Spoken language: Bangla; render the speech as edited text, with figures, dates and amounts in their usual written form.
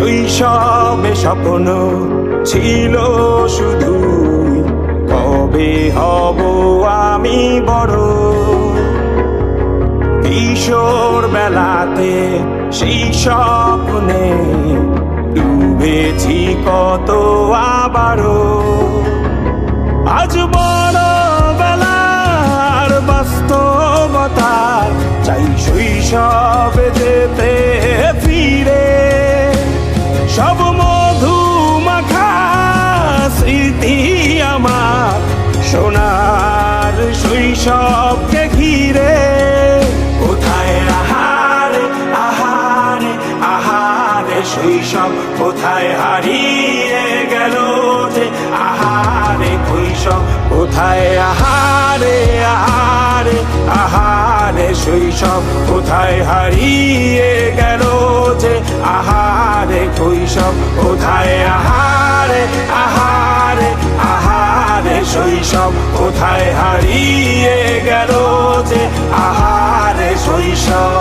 শৈশবে স্বপ্ন ছিল শুধু কবে হব আমি বড়। কিশোর বেলাতে সেই স্বপ্নে ডুবেছি কত আবারও। আজ বড় বেলার বাস্তবতা চাই শৈশবে যেতে ফিরে। সব মধুমাখা স্মৃতি আমার সোনার শৈশবকে ঘিরে। কোথায় আহারে আহারে আহারে শৈশব কোথায় হারিয়ে গেল যে আহারে কৈশব। কোথায় আহারে আহারে আহারে শৈশব কোথায় হারিয়ে গেল যে আহারে কৈশব। কোথায় আহারে আহারে আহারে শৈশব কোথায় হারিয়ে গেল যে আহারে শৈশব।